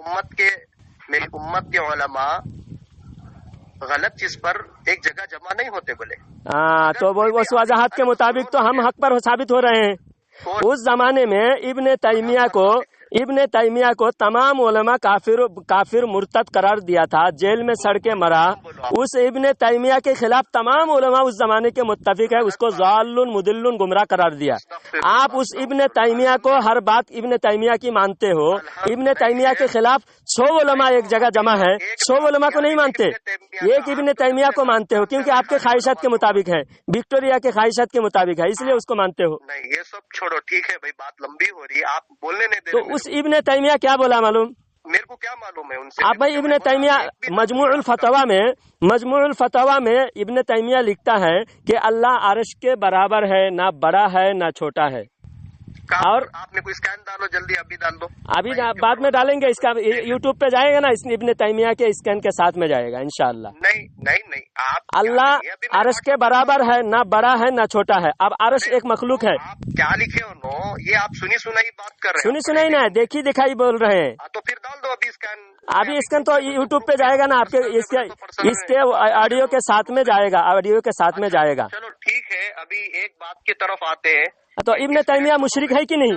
امت کے علماء غلط چیز پر ایک جگہ جمع نہیں ہوتے بولے. تو اس وضاحت کے مطابق تو ہم حق پر ثابت ہو رہے ہیں. اس زمانے میں ابن تیمیہ کو تمام علماء کافر مرتد قرار دیا تھا، جیل میں سڑ کے مرا. اس ابن تیمیہ کے خلاف تمام علماء اس زمانے کے متفق ہے، اس کو ضال مضل گمراہ قرار دیا. آپ اس ابن تیمیہ کو ہر بات ابن تیمیہ کی مانتے ہو. ابن تیمیہ کے خلاف 100 علماء ایک جگہ جمع ہے، 100 علماء کو نہیں مانتے، ایک ابن تیمیہ کو مانتے ہو، کیونکہ آپ کے خواہشات کے مطابق ہے، وکٹوریا کے خواہشات کے مطابق ہے، اس لیے اس کو مانتے ہو. نہیں یہ سب چھوڑو، ٹھیک ہے بھائی، بات لمبی ہو رہی ہے، آپ بولنے نہیں دے تو اس ابن تیمیہ کیا بولا معلوم؟ میرے کو کیا معلوم ہے ان سے. آپ بھائی ابن تیمیہ مجموع الفتاوی میں ابن تیمیہ لکھتا ہے کہ اللہ عرش کے برابر ہے، نہ بڑا ہے نہ چھوٹا ہے. اور آپ نے کوئی اسکین ڈالو جلدی، ابھی ڈال دو. ابھی بعد میں ڈالیں گے، اس کا یوٹیوب پہ جائے گا نا، اس ابن تیمیہ کے اسکین کے ساتھ میں جائے گا انشاءاللہ. نہیں آپ اللہ عرش کے برابر ہے، نہ بڑا ہے نہ چھوٹا ہے. اب عرش ایک مخلوق ہے. کیا لکھے انہوں؟ یہ آپ سنی سنائی بات کر رہے ہیں. سنی سنائی نہ دیکھی دکھائی بول رہے ہیں. تو پھر ڈال دو ابھی اسکین. ابھی اسکین تو یوٹیوب پہ جائے گا نا، آپ کے اس کے آڈیو کے ساتھ میں جائے گا، آڈیو کے ساتھ میں جائے گا. چلو ٹھیک ہے، ابھی ایک بات کی طرف آتے ہیں. تو ابن تیمیہ مشرک ہے کہ نہیں؟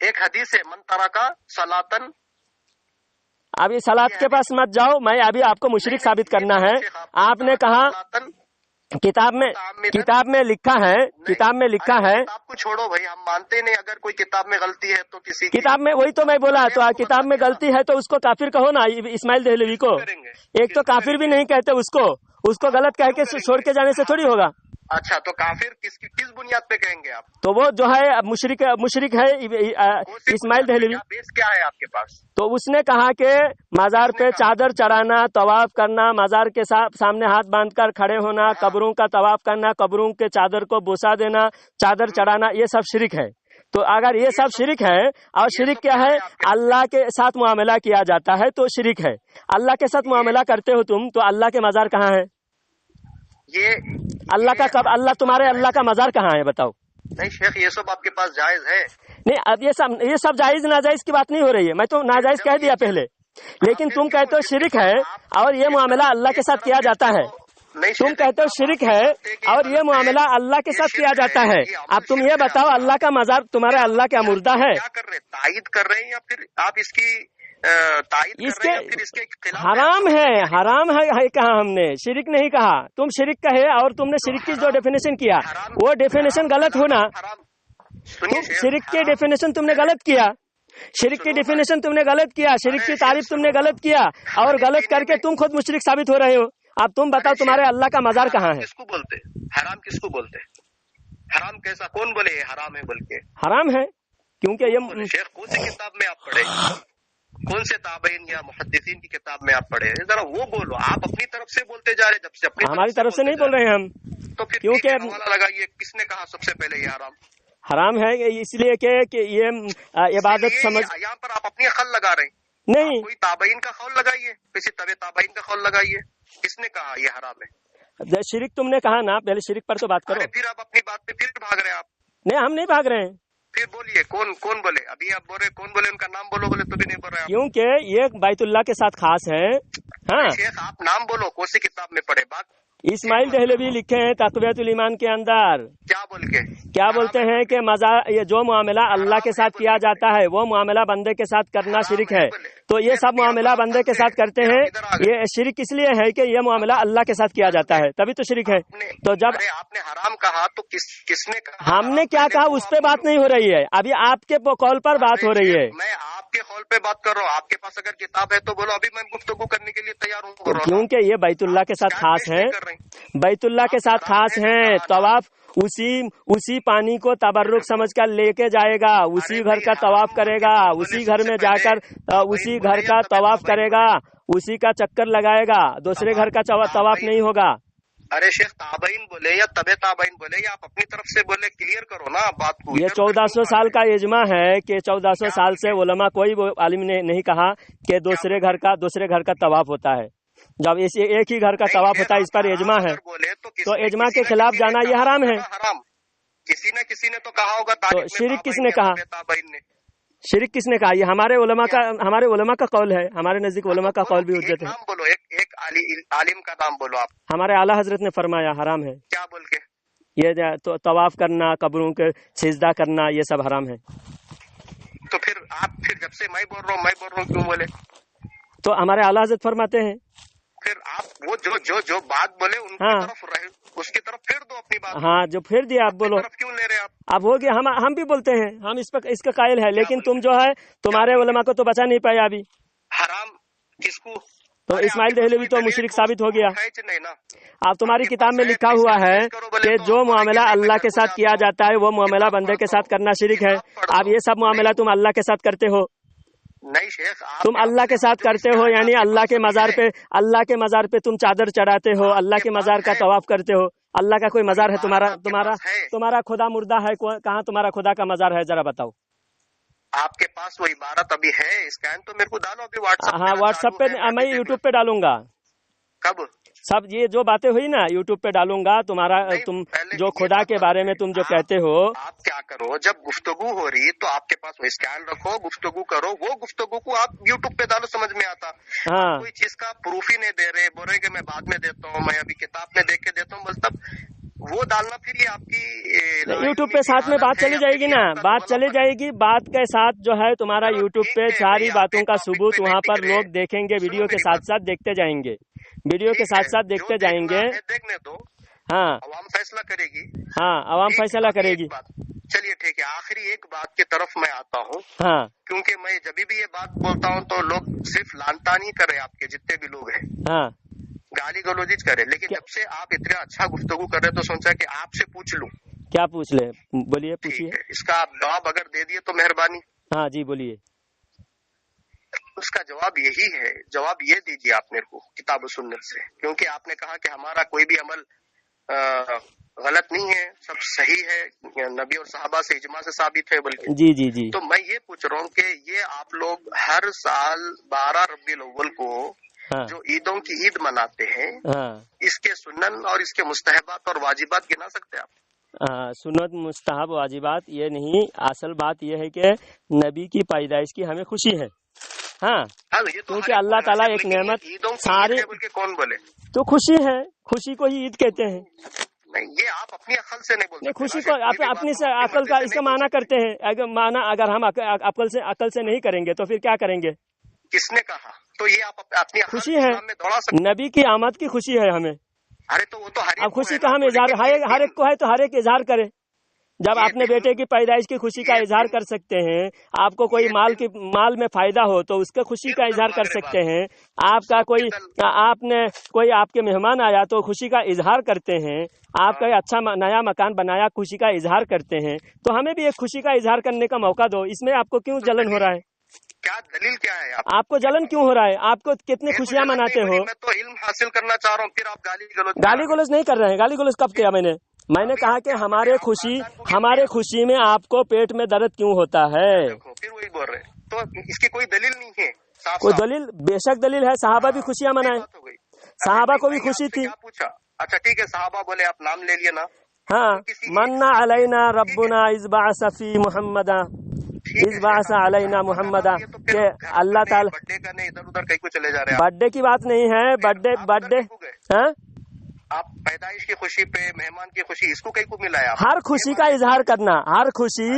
ایک حدیث ہے من ترکا صلاتن. ابھی سلاد کے پاس مت جاؤ، میں ابھی آپ کو مشرک ثابت کرنا ہے. آپ نے کہا کتاب میں لکھا ہے، کتاب میں لکھا ہے. کتاب کو چھوڑو بھائی، ہم مانتے نہیں اگر کوئی کتاب میں غلطی ہے تو کسی کتاب میں، وہی تو میں بولا، تو کتاب میں غلطی ہے تو اس کو کافر کہو نا اسماعیل دہلوی کو. ایک تو کافر بھی نہیں کہتے اس کو غلط کہہ کے چھوڑ کے جانے سے تھوڑی ہوگا. اچھا تو کافر کس بنیاد پہ کہیں گے آپ؟ تو وہ جو ہے مشرک ہے اسماعیل دہلوی. بیس کیا ہے آپ کے پاس؟ تو اس نے کہا کہ مزار پہ چادر چڑھانا، طواف کرنا، مزار کے سامنے ہاتھ باندھ کر کھڑے ہونا، قبروں کا طواف کرنا، قبروں کے چادر کو بوسا دینا، چادر چڑھانا، یہ سب شرک ہے. تو اگر یہ سب شرک ہے، اور شرک کیا ہے؟ اللہ کے ساتھ معاملہ کیا جاتا ہے تو شرک ہے. اللہ کے ساتھ معاملہ کرتے ہو تم، تو اللہ کے مزار کہاں ہے؟ یہ اللہ کا تمہارے اللہ کا مزار کہاں ہے بتاؤ؟ نہیں شیخ، یہ سب آپ کے پاس جائز ہے؟ نہیں، اب یہ سب جائز ناجائز کی بات نہیں ہو رہی ہے. میں تو ناجائز کہہ دیا پہلے، لیکن تم کہتے ہو شرک ہے اور یہ معاملہ اللہ کے ساتھ کیا جاتا ہے. تم کہتے ہو شرک ہے اور یہ معاملہ اللہ کے ساتھ کیا جاتا ہے. اب تم یہ بتاؤ، اللہ کا مزار تمہارے اللہ کیا مردہ ہے؟ کیا کر رہے ہیں؟ تائید کر رہے ہیں یا پھر آپ اس کی تائید کر رہے ہیں یا پھر اس کے خلاف؟ حرام ہے کہا ہم نے، شرک نہیں کہا. تم شرک کہے اور تم نے شرک کی جو ڈیفینیشن کیا وہ ڈیفینیشن غلط ہونا. شرک کی ڈیفینیشن تم نے غلط کیا، شرک کی ڈیفینیشن تم نے غلط کیا، شرک کی تعریف تم نے غلط کیا، اور غلط کر کے تم خود مشرک ثابت ہو رہے ہو. اب تم بتاؤ تمہارے اللہ کا مزار کہاں ہے؟ کس کو بولتے حرام؟ کس کو بولتے حرام؟ کیسا کون بولے یہ حرام ہے بول کے؟ حرام ہے کیونکہ یہ شیخ کون سی کتاب میں آپ پڑھے؟ کون سے تابعین یا محدثین کی کتاب میں آپ پڑھے؟ ذرا وہ بولو. آپ اپنی طرف سے بولتے جا رہے، جب سے اپنی ہماری طرف سے نہیں بول رہے ہیں ہم. تو پھر کیونکہ حوالہ لگائیے، کس نے کہا سب سے پہلے یہ حرام ہے؟ اس لیے کہ یہ عبادت سمجھ. یہاں پر آپ اپنی خل لگا رہے ہیں. نہیں، کوئی تابعین کا قول لگائیے، کسی تابعین کا قول لگائیے. کس نے کہا یہ حرام ہے؟ شرک تم نے کہا نا، پہلے شرک پر تو بات کرو. پھر آپ اپنی بات پہ پھر بھاگ رہے ہیں آپ. نہیں، ہم نہیں بھاگ رہے ہیں. پھر بولیے کون بولے؟ ابھی آپ بول رہے کون بولے، ان کا نام بولو. بولے تو بھی نہیں بول رہے آپ. کیونکہ یہ بیت اللہ کے ساتھ خاص ہے. ہاں شیخ آپ نام بولو، کون سی کتاب میں پڑھے؟ بات اسماعیل دہلوی لکھے ہیں تقویت الایمان کے اندر. کیا بول کے کیا بولتے ہیں کہ یہ جو معاملہ اللہ کے ساتھ کیا جاتا ہے وہ معاملہ بندے کے ساتھ کرنا شرک ہے. تو یہ سب معاملہ بندے کے ساتھ کرتے ہیں. یہ شرک اس لیے ہے کہ یہ معاملہ اللہ کے ساتھ کیا جاتا ہے، تبھی تو شرک ہے. تو جب آپ نے حرام کہا تو کس نے کہا؟ ہم نے کیا کہا اس پہ بات نہیں ہو رہی ہے، ابھی آپ کے قول پر بات ہو رہی ہے. میں آپ کے قول پہ بات کر رہا ہوں. آپ کے پاس اگر کتاب ہے تو بولو، ابھی میں گفتگو کرنے کے لیے تیار ہوں. کیونکہ یہ بیت اللہ کے ساتھ خاص ہے، بیت اللہ کے ساتھ خاص ہیں. طواف اسی پانی کو تبرک سمجھ کر لے کے جائے گا، اسی گھر کا طواف کرے گا، اسی گھر میں جا کر اسی گھر کا طواف کرے گا، اسی کا چکر لگائے گا، دوسرے گھر کا طواف نہیں ہوگا. ارے شیخ تابعین بولے یا تبع تابعین بولے یا آپ اپنی طرف سے بولے، کلیئر کرو نا بات کو. یہ 1400 سال کا اجماع ہے کہ 1400 سال سے علماء کوئی عالم نے نہیں کہا کہ دوسرے گھر کا طواف ہوتا ہے. جب ایک ہی گھر کا طواف ہوتا ہے، اس پر اجماع ہے، تو اجماع کے خلاف جانا یہ حرام ہے. کسی نے تو کہا ہوگا. تو شرک کس نے کہا؟ شرک کس نے کہا؟ یہ ہمارے علماء کا قول ہے. ہمارے نزدیک علماء کا قول بھی حجت ہے. نام بولو، ایک عالم کا نام بولو آپ. ہمارے اعلیٰ حضرت نے فرمایا حرام ہے. کیا بول کے؟ یہ طواف کرنا، قبروں کے سجدہ کرنا، یہ سب حرام ہے. تو پھر جب سے میں بول رہا ہوں کیوں بولے؟ تو ہمارے اعلیٰ حضرت فرماتے ہیں. پھر آپ وہ جو بات بولے ان کی طرف رہے، اس کی طرف پھیر دو اپنی بات. ہاں، جو پھیر دیا آپ بولو. کیوں لے رہے آپ؟ اب ہو گیا، ہم بھی بولتے ہیں، ہم اس کا قائل ہے، لیکن تم جو ہے تمہارے علماء کو تو بچا نہیں پائے ابھی. حرام کس کو؟ تو اسماعیل دہلوی تو مشرک ثابت ہو گیا. اب تمہاری کتاب میں لکھا ہوا ہے کہ جو معاملہ اللہ کے ساتھ کیا جاتا ہے وہ معاملہ بندے کے ساتھ کرنا شرک ہے. اب یہ سب معاملہ تم اللہ کے ساتھ کرتے ہو. نہیں شیخ، تم اللہ کے ساتھ کرتے ہو، یعنی اللہ کے مزار پہ تم چادر چڑھاتے ہو، اللہ کے مزار کا طواف کرتے ہو. اللہ کا کوئی مزار ہے؟ تمہارا خدا مردہ ہے. کہاں تمہارا خدا کا مزار ہے؟ ذرا بتاؤ. آپ کے پاس وہ عبارت ابھی ہے؟ اسکین تو میرے کو ڈالو ابھی واٹس ایپ. ہاں، واٹس ایپ پہ میں یوٹیوب پہ ڈالوں گا. کب؟ سب یہ جو باتیں ہوئی نا یوٹیوب پہ ڈالوں گا. تم جو خدا کے بارے میں تم جو کہتے ہو. آپ کیا کرو، جب گفتگو ہو رہی تو آپ کے پاس وہ اسکین رکھو، گفتگو کرو، وہ گفتگو کو آپ یوٹیوب پہ ڈالو، سمجھ میں آتا. کوئی چیز کا پروف ہی نہیں دے رہے، بول رہے کہ میں بعد میں دیتا ہوں، میں ابھی کتاب میں دیکھ کے دیتا ہوں. مطلب وہ ڈالنا پھر یہ آپ کی یوٹیوب پہ ساتھ میں بات چلی جائے گی نا، بات چلی جائے گی، بات کے ساتھ جو ہے تمہارا یوٹیوب پہ ساری باتوں کا ثبوت وہاں پر لوگ دیکھیں گے، ویڈیو کے ساتھ ساتھ دیکھتے جائیں گے، ویڈیو کے ساتھ ساتھ دیکھتے جائیں گے. دیکھنے دو، ہاں عوام فیصلہ کرے گی. ہاں عوام فیصلہ کرے گی. چلیے ٹھیک ہے، آخری ایک بات کی طرف میں آتا ہوں. ہاں کیونکہ میں جب بھی یہ بات بولتا ہوں تو لوگ صرف لانتا نہیں کر رہے، آپ کے جتنے بھی لوگ ہیں ہاں گالی گلوچ کرے، لیکن جب سے آپ اتنا اچھا گفتگو کر رہے تو سوچا کہ آپ سے پوچھ لوں. کیا پوچھ لیں؟ بولیے پوچھیے. ٹھیک ہے، اس کا آپ جواب اگر دے دیے تو مہربانی. ہاں جی بولیے. اس کا جواب یہی ہے، جواب یہ دیجیے آپ میرے کو کتاب و سنت سے، کیونکہ آپ نے کہا کہ ہمارا کوئی بھی عمل غلط نہیں ہے، سب صحیح ہے، نبی اور صحابہ سے اجماع سے ثابت ہے. بلکہ جی جی جی تو میں یہ پوچھ رہا ہوں کہ یہ آپ لوگ ہر سال 12 ربیع الاول کو ہاں جو عیدوں کی عید مناتے ہیں، ہاں اس کے سنن اور اس کے مستحبات اور واجبات گنا سکتے ہیں آپ؟ سنت مستحب واجبات یہ نہیں، اصل بات یہ ہے کہ نبی کی پیدائش کی ہمیں خوشی ہے. ہاں کیونکہ اللہ تعالیٰ ایک نعمت ساری کون بولے تو خوشی ہے، خوشی کو ہی عید کہتے ہیں. نہیں، یہ آپ اپنی عقل سے نہیں بولتے. خوشی کو اپنی سے عقل کا اس کا معنی کرتے ہیں. اگر ہم عقل سے نہیں کریں گے تو پھر کیا کریں گے؟ کس نے کہا؟ تو یہ آپ اپنی خوشی ہے، نبی کی آمد کی خوشی ہے ہمیں. ارے تو وہ تو اب خوشی کا ہم اظہار ہر ایک کو ہے تو ہر ایک اظہار کرے. جب اپنے بیٹے کی پیدائش کی خوشی کا اظہار کر سکتے ہیں، آپ کو کوئی مال میں فائدہ ہو تو اس کے خوشی کا اظہار کر سکتے ہیں. آپ کا کوئی آپ کے مہمان آیا تو خوشی کا اظہار کرتے ہیں. آپ کا اچھا نیا مکان بنایا، خوشی کا اظہار کرتے ہیں. تو ہمیں بھی ایک خوشی کا اظہار کرنے کا موقع دو. اس میں آپ کو کیوں جلن ہو رہا ہے؟ کیا دلیل کیا ہے آپ کو جلن کیوں ہو رہا ہے؟ آپ کو کتنی خوشیاں مناتے ہو؟ میں تو علم حاصل کرنا چاہ رہا ہوں، پھر آپ گالی گلوچ نہیں کر رہے ہیں. گالی گلوچ کب کیا میں نے کہا کہ ہمارے خوشی میں آپ کو پیٹ میں درد کیوں ہوتا ہے؟ پھر وہی بول رہے ہیں، تو اس کی کوئی دلیل نہیں ہے. کوئی دلیل؟ بے شک دلیل ہے. صحابہ بھی خوشیاں منائے، صحابہ کو بھی خوشی تھی. پوچھا اچھا ٹھیک ہے، صحابہ بولے، آپ نام لے لیے نا. ہاں منا علینا ربنا اذ بعث فی محمدا اذ بعث علینا محمدا. کہ اللہ تعالی برتھ ڈے کا نہیں، ادھر ادھر کہیں کو چلے جا رہے ہیں. برتھ ڈے کی بات نہیں ہے. برتھ ڈے ہاں آپ پیدائش کی خوشی پہ، مہمان کی خوشی، اس کو کہیں کو ملا ہے؟ ہر خوشی کا اظہار کرنا، ہر خوشی.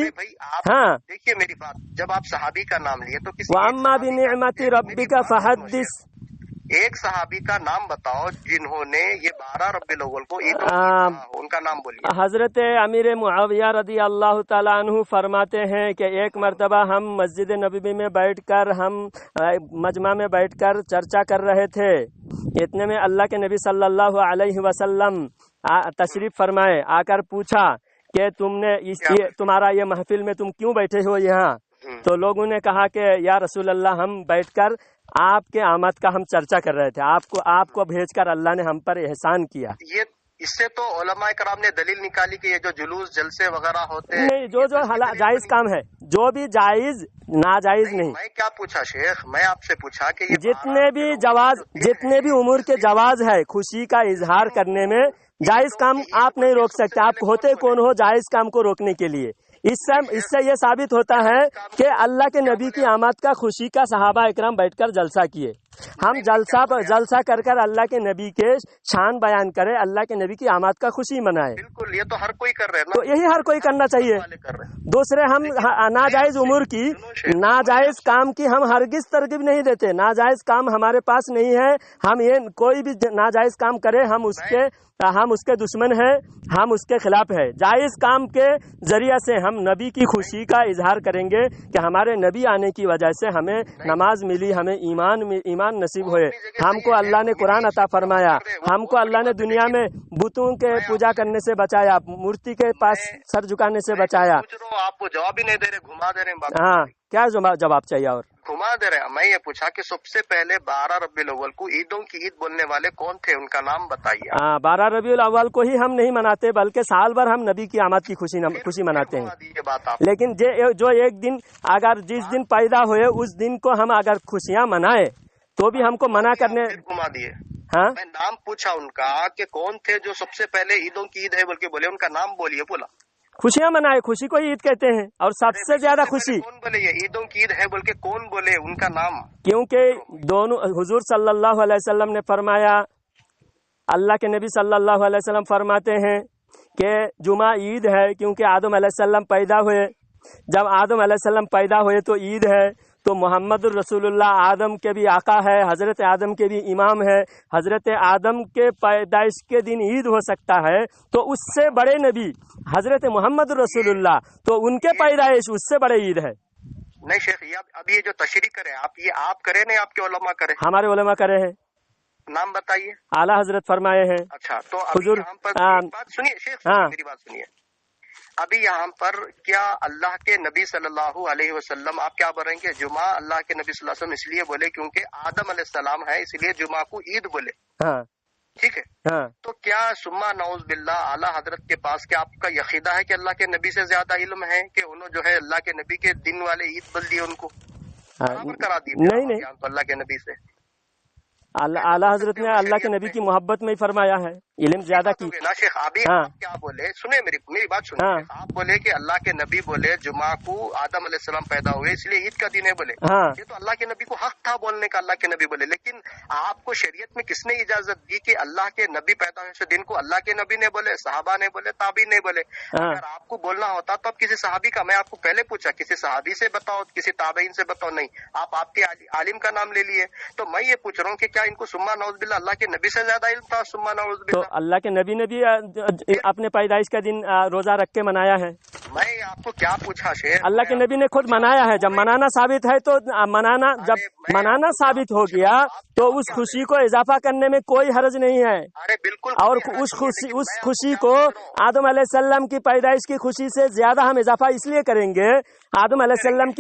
ہاں دیکھیے میری بات، جب آپ صحابی کا نام لیے تو کسی وَأَمَّا بِنِعْمَةِ رَبِّكَ فَحَدِّثْ. ایک صحابی کا نام بتاؤ جنہوں نے یہ 12 ربیع الاول کو عید ان کا نام بولیے. حضرت امیر معاویہ رضی اللہ تعالیٰ عنہ فرماتے ہیں کہ ایک مرتبہ ہم مسجد نبوی میں بیٹھ کر، ہم مجمع میں بیٹھ کر چرچا کر رہے تھے. اتنے میں اللہ کے نبی صلی اللہ علیہ وسلم تشریف فرمائے. آ کر پوچھا کہ تمہارا یہ محفل میں تم کیوں بیٹھے ہو یہاں؟ تو لوگوں نے کہا کہ یا رسول اللہ، ہم بیٹھ کر آپ کے آمد کا ہم چرچا کر رہے تھے، آپ کو بھیج کر اللہ نے ہم پر احسان کیا. یہ اس سے تو علماء کرام نے دلیل نکالی کہ یہ جو جلوس جلسے وغیرہ ہوتے ہیں، نہیں، جو جائز کام ہے، جو بھی جائز، ناجائز نہیں. میں کیا پوچھا شیخ، میں آپ سے پوچھا کہ جتنے بھی امور کے جواز ہے خوشی کا اظہار کرنے میں، جائز کام آپ نہیں روک سکتے. آپ ہوتے کون ہو جائز کام کو روکنے کے لیے؟ اس سے یہ ثابت ہوتا ہے کہ اللہ کے نبی کی آمد کا خوشی کا صحابہ اکرام بیٹھ کر جلسہ کیے. ہم جلسہ کر کر اللہ کے نبی کے شان بیان کرے، اللہ کے نبی کی آمد کا خوشی منائے. بالکل، یہ تو ہر کوئی کر رہے ہیں، تو یہی ہر کوئی کرنا چاہیے. دوسرے ہم ناجائز امور کی، ناجائز کام کی ہم ہرگز ترغیب نہیں دیتے. ناجائز کام ہمارے پاس نہیں ہے. ہم یہ کوئی بھی ناجائز کام کرے ہم اس کے دشمن ہیں، ہم اس کے خلاف ہے. جائز کام کے ذریعے سے ہم نبی کی خوشی کا اظہار کریں گے کہ ہمارے نبی آنے کی وجہ سے ہمیں نماز ملی، ہمیں ایمان نصیب ہوئے، ہم کو اللہ نے قرآن عطا فرمایا، ہم کو اللہ نے دنیا میں بتوں کے پوجا کرنے سے بچایا، مورتی کے پاس سر جھکانے سے بچایا. آپ کو جواب ہی نہیں دے رہے، گھما دے رہے. ہاں کیا جواب چاہیے؟ اور گھما دے رہے. میں یہ پوچھا کہ سب سے پہلے 12 ربیع الاول کو عیدوں کی عید بولنے والے کون تھے، ان کا نام بتائیے. 12 ربیع الاول کو ہی ہم نہیں مناتے، بلکہ سال بھر ہم نبی کی آمد کی خوشی مناتے ہیں. لیکن جو ایک دن اگر جس دن پیدا ہوئے اس دن کو ہم اگر خوشیاں منائے تو بھی ہم کو منع کرنے گھما دیے. ہاں میں نام پوچھا ان کا کہ کون تھے جو سب سے پہلے عیدوں کی عید ہے بول کے بولے، ان کا نام بولیے. بولا خوشیاں منائے، خوشی کو عید کہتے ہیں. اور سب سے زیادہ خوشی کون بولے؟ یہ عیدوں کی عید ہے بول کے کون بولے؟ ان کا نام. کیونکہ دونوں حضور صلی اللہ علیہ وسلم نے فرمایا، اللہ کے نبی صلی اللہ علیہ وسلم فرماتے ہیں کہ جمعہ عید ہے کیونکہ آدم علیہ السلام پیدا ہوئے. جب آدم علیہ السلام پیدا ہوئے تو عید ہے. تو محمد الرسول اللہ آدم کے بھی آقا ہے, حضرت آدم کے بھی امام ہے. حضرت آدم کے پیدائش کے دن عید ہو سکتا ہے, تو اس سے بڑے نبی حضرت محمد الرسول اللہ, تو ان کے پیدائش اس سے بڑے عید ہے. نہیں شیخ, اب یہ جو تشریح کرے آپ کرے نہیں آپ کے علماء کرے؟ ہمارے علماء کرے ہیں. نام بتائیے. اعلیٰ حضرت فرمائے ہیں. اچھا, تو حضور یہاں پر بات سنیے شیخ, میری بات سنیے. ابھی یہاں پر کیا اللہ کے نبی صلی اللہ علیہ وسلم, آپ کیا بول رہے ہیں کہ جمعہ اللہ کے نبی صلی اللہ علیہ وسلم اس لیے بولے کیونکہ آدم علیہ السلام ہے, اس لیے جمعہ کو عید بولے. ہاں ٹھیک ہے. ہاں, تو کیا سما نعوذ باللہ اعلیٰ حضرت کے پاس کیا آپ کا یہ عقیدہ ہے کہ اللہ کے نبی سے زیادہ علم ہے کہ انہوں جو ہے اللہ کے نبی کے دن والے عید بول دیے, ان کو برابر کرا دی؟ نہیں, اللہ کے نبی سے اعلیٰ حضرت نے اللہ کے نبی کی محبت میں ہی فرمایا ہے, علم زیادہ کی. نا شیخ, ابھی آپ کیا بولے, سنیں میری بات سنیں. آپ بولے کہ اللہ کے نبی بولے جمعہ کو آدم علیہ السلام پیدا ہوئے اس لیے عید کا دن ہے بولے. یہ تو اللہ کے نبی کو حق تھا بولنے کا, اللہ کے نبی بولے. لیکن آپ کو شریعت میں کس نے اجازت دی کہ اللہ کے نبی پیدا ہونے سے دن کو اللہ کے نبی نے بولے, صحابہ نے بولے, تابعین نے بولے؟ اگر آپ کو بولنا ہوتا تو اب کسی صحابی کا, میں آپ کو پہلے پوچھا کسی صحابی سے بتاؤ, کسی تابعین سے بتاؤ, نہیں, آپ کے عالم کا نام لے لیے. تو میں یہ پوچھ رہا ہوں کہ کیا ان کو سما نعوذ باللہ اللہ کے نبی سے زیادہ علم تھا؟ سما نعوذ باللہ. تو اللہ کے نبی نے بھی اپنے پیدائش کا دن روزہ رکھ کے منایا ہے. میں آپ کو کیا پوچھا شیخ, اللہ کے نبی نے خود منایا ہے. جب منانا ثابت ہے تو منانا ثابت ہو گیا تو اس خوشی کو اضافہ کرنے میں کوئی حرج نہیں ہے. بالکل. اور اس خوشی کو آدم علیہ السلام کی پیدائش کی خوشی سے زیادہ ہم اضافہ اس لیے کریں گے. آدم علیہ السلام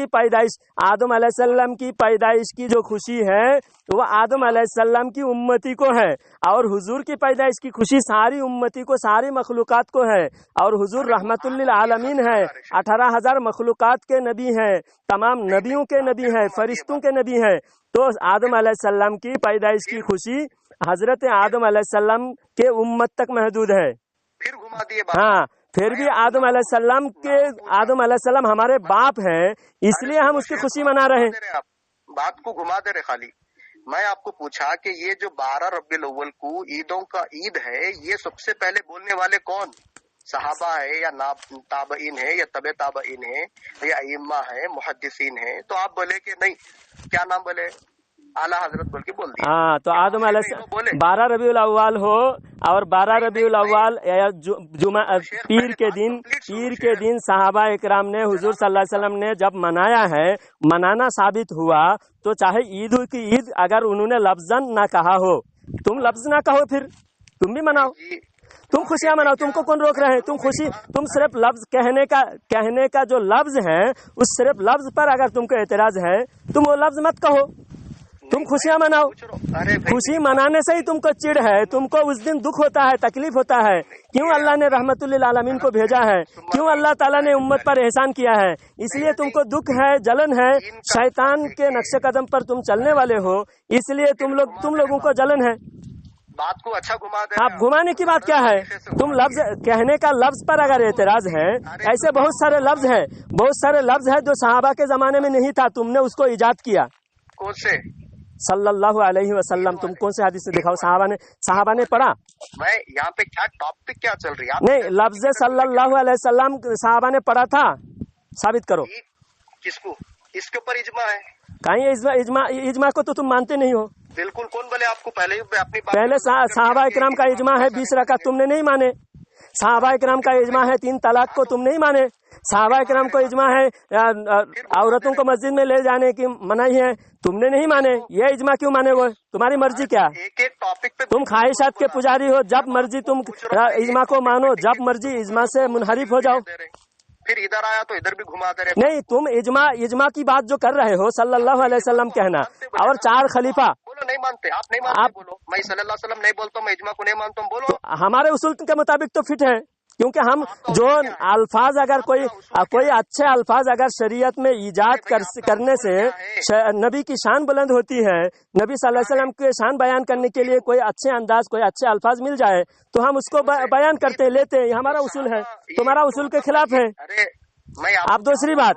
کی پیدائش کی جو خوشی ہے وہ آدم علیہ السلام کی امتی کو ہے, اور حضور کی پیدائش کی خوشی ساری امتی کو, ساری مخلوقات کو ہے. اور حضور رحمت للعالمین ہے, 18,000 مخلوقات کے نبی ہیں, تمام نبیوں کے نبی ہیں, فرشتوں کے نبی ہیں. تو آدم علیہ السلام کی پیدائش کی خوشی حضرت آدم علیہ السلام کے امت تک محدود ہے. پھر گھما دیے. ہاں, پھر بھی آدم علیہ السلام ہمارے باپ ہیں, اس لیے ہم اس کی خوشی منا رہے ہیں. بات کو گھما دے رہے. خالی میں آپ کو پوچھا کہ یہ جو 12 ربیع الاول کو عیدوں کا عید ہے, یہ سب سے پہلے بولنے والے کون؟ صحابہ ہے یا تابعین ہے یا تبع تابعین ہے یا ائمہ ہے, محدثین ہیں؟ تو آپ بولے کہ نہیں, کیا نام بولے؟ اعلیٰ حضرت بول کے بول دیا. ہاں, تو آدم علیہ السلام 12 ربیع الاول ہو اور 12 ربیع الاول جمعہ پیر کے دن صحابہ اکرام نے حضور صلی اللہ علیہ وسلم نے جب منایا ہے, منانا ثابت ہوا. تو چاہے عید ہو کی عید, اگر انہوں نے لفظاً نہ کہا ہو, تم لفظ نہ کہو, پھر تم بھی مناؤ, تم خوشیاں مناؤ, تم کو کون روک رہے ہیں؟ تم صرف لفظ کہنے کا جو لفظ ہے, اس صرف لفظ پر اگر تم کو اعتراض ہے, تم وہ لفظ مت کہو, تم خوشیاں مناؤ. خوشی منانے سے ہی تم کو چڑ ہے, تم کو اس دن دکھ ہوتا ہے, تکلیف ہوتا ہے. کیوں اللہ نے رحمت للعالمین کو بھیجا ہے, کیوں اللہ تعالیٰ نے امت پر احسان کیا ہے, اس لیے تم کو دکھ ہے, جلن ہے. شیطان کے نقش قدم پر تم چلنے والے ہو, اس لیے تم لوگوں کو جلن ہے. بات کو اچھا گھما دے. آپ گھمانے کی بات کیا ہے؟ تم لفظ کہنے کا لفظ پر اگر اعتراض ہے, ایسے بہت سارے لفظ ہے جو صحابہ کے زمانے میں نہیں تھا, تم نے اس کو ایجاد کیا. کون سے؟ صلی اللہ علیہ وسلم. تم کون سے حدیث سے دکھاؤ صحابہ نے پڑھا؟ میں یہاں پہ کیا ٹاپک کیا چل رہی ہے؟ نہیں, لفظ صلی اللہ علیہ وسلم صحابہ نے پڑھا تھا, ثابت کرو. کس کو؟ اس کے اوپر اجماع ہے. کہیں اجماع کو تو تم مانتے نہیں ہو. بالکل. کون بولے آپ کو؟ پہلے صحابہ اکرام کا اجماع ہے 20 رکعت, تم نے نہیں مانے. صحابہ اکرام کا اجماع ہے 3 طلاق کو, تم نہیں مانے. صحابہ اکرام کو اجماع ہے عورتوں کو مسجد میں لے جانے کی منائی ہے, تم نے نہیں مانے. یہ اجماع کیوں مانے ہوئے؟ تمہاری مرضی کیا؟ تم خواہشات کے پجاری ہو, جب مرضی تم اجماع کو مانو, جب مرضی اجماع سے منحرف ہو جاؤ. پھر ادھر آیا تو ادھر بھی گھما دے رہے. نہیں, تم اجماع کی بات جو کر رہے ہو, صلی اللہ علیہ وسلم کہنا اور 4 خلیفہ. بولو نہیں مانتے, آپ نہیں مانتے, بولو میں صلی اللہ علیہ وسلم نہیں بولتا, میں اجماع کو نہیں مانتا ہوں, بولو. ہمارے اصول کے مطابق تو فٹ ہے, کیونکہ ہم جو الفاظ اگر کوئی اچھے الفاظ اگر شریعت میں ایجاد کرنے سے نبی کی شان بلند ہوتی ہے, نبی صلی اللہ علیہ وسلم کی شان بیان کرنے کے لیے کوئی اچھے انداز, کوئی اچھے الفاظ مل جائے تو ہم اس کو بیان کرتے لیتے. یہ ہمارا اصول ہے, تمہارا اصول کے خلاف ہے. آپ دوسری بات,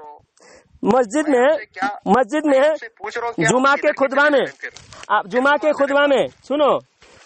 مسجد میں جمعہ کے خطبہ میں سنو,